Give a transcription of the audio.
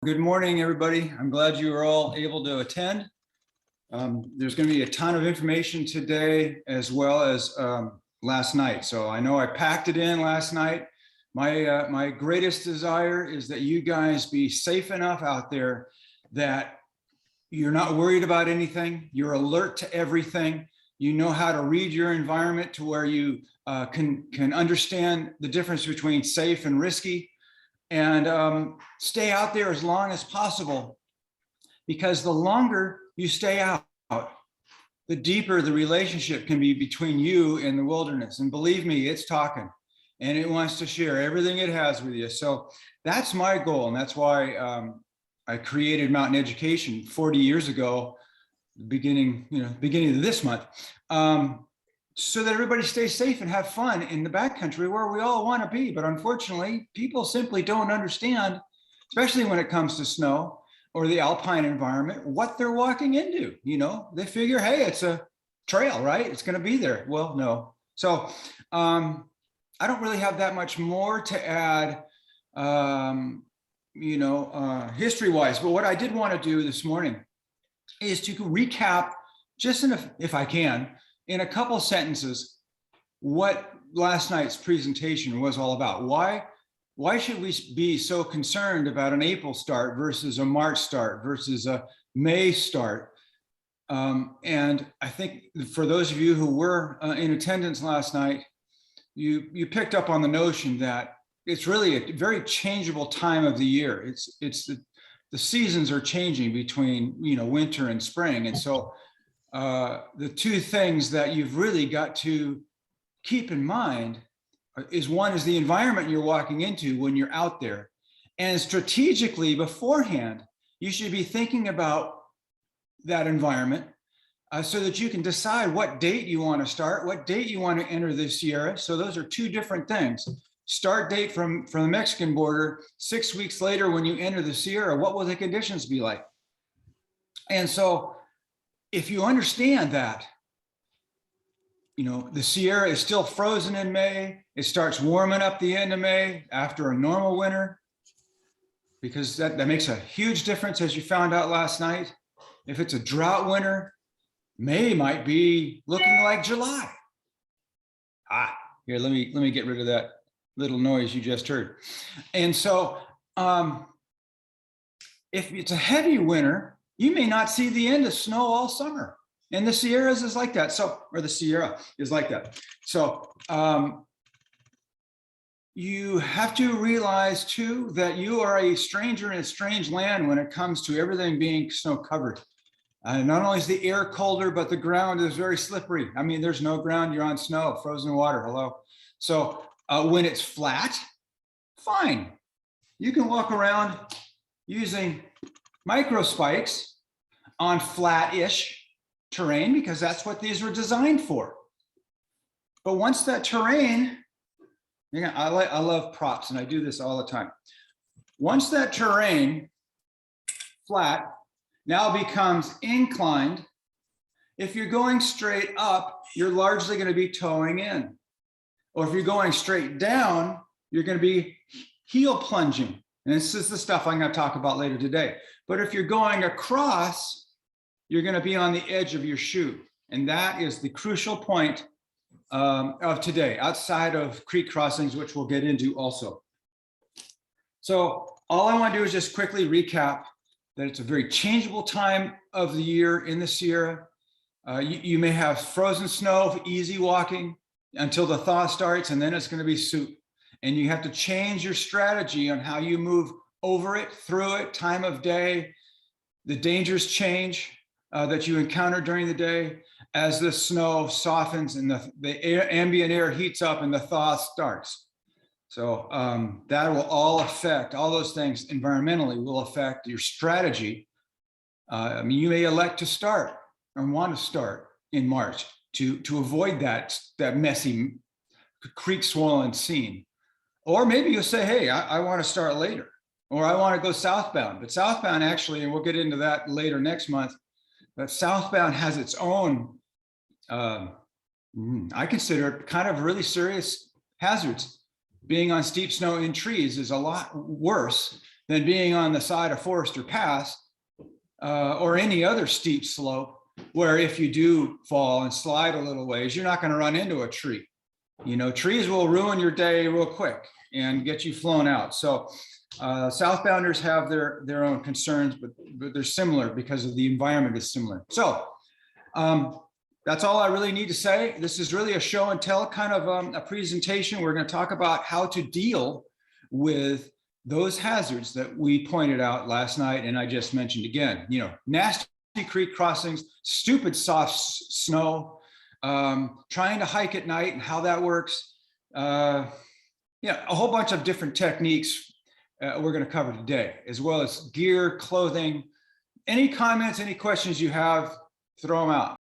Good morning, everybody. I'm glad you are all able to attend. There's going to be a ton of information today as well as last night. So I know I packed it in last night. My greatest desire is that you guys be safe enough out there that you're not worried about anything. You're alert to everything. You know how to read your environment to where you can understand the difference between safe and risky. And stay out there as long as possible, because the longer you stay out, the deeper the relationship can be between you and the wilderness. And believe me, it's talking and it wants to share everything it has with you. So that's my goal. And that's why I created Mountain Education 40 years ago, beginning of this month. So that everybody stays safe and have fun in the backcountry where we all want to be. But unfortunately, people simply don't understand, especially when it comes to snow or the alpine environment, what they're walking into. You know, they figure, hey, it's a trail, right? It's going to be there. Well, no. So I don't really have that much more to add, history-wise. But what I did want to do this morning is to recap, just if I can, in a couple sentences, what last night's presentation was all about. Why should we be so concerned about an April start versus a March start versus a May start? And I think for those of you who were in attendance last night, you picked up on the notion that it's really a very changeable time of the year. The seasons are changing between winter and spring, and so the two things that you've really got to keep in mind is one is the environment you're walking into when you're out there. And strategically beforehand, you should be thinking about that environment so that you can decide what date you want to start, what date you want to enter the Sierra. So those are two different things. Start date from the Mexican border, 6 weeks later when you enter the Sierra, what will the conditions be like? And so if you understand that, the Sierra is still frozen in May, it starts warming up the end of May after a normal winter, because that makes a huge difference, as you found out last night. If it's a drought winter, May might be looking like July. Here, let me get rid of that little noise you just heard. And so if it's a heavy winter, you may not see the end of snow all summer. And the Sierras is like that. Or the Sierra is like that. So you have to realize too that you are a stranger in a strange land when it comes to everything being snow covered. Not only is the air colder, but the ground is very slippery. I mean, there's no ground, you're on snow, frozen water, hello. So when it's flat, fine. You can walk around using micro spikes on flat-ish terrain, because that's what these were designed for. But once that terrain, I love props and I do this all the time. Once that terrain, flat, now becomes inclined, if you're going straight up, you're largely going to be toeing in. Or if you're going straight down, you're going to be heel plunging. And this is the stuff I'm going to talk about later today. But if you're going across, you're going to be on the edge of your shoe. And that is the crucial point of today, outside of creek crossings, which we'll get into also. So all I want to do is just quickly recap that it's a very changeable time of the year in the Sierra. You may have frozen snow, easy walking until the thaw starts, and then it's going to be soup. And you have to change your strategy on how you move over it, through it, time of day. The dangers change that you encounter during the day as the snow softens and the ambient air heats up and the thaw starts. So that will all affect, all those things environmentally will affect your strategy. You may elect to start or want to start in March to avoid that messy creek swollen scene. Or maybe you'll say, hey, I want to start later, or I want to go southbound. But southbound actually, and we'll get into that later next month, but southbound has its own, I consider it kind of really serious hazards. Being on steep snow in trees is a lot worse than being on the side of Forester Pass or any other steep slope, where if you do fall and slide a little ways, you're not going to run into a tree. You know, trees will ruin your day real quick and get you flown out. So southbounders have their own concerns, but they're similar because of the environment is similar. So that's all I really need to say. This is really a show and tell kind of a presentation. We're going to talk about how to deal with those hazards that we pointed out last night and I just mentioned again. You know, nasty creek crossings, stupid soft snow, trying to hike at night and how that works. Yeah, a whole bunch of different techniques we're going to cover today, as well as gear, clothing. Any comments, any questions you have, throw them out.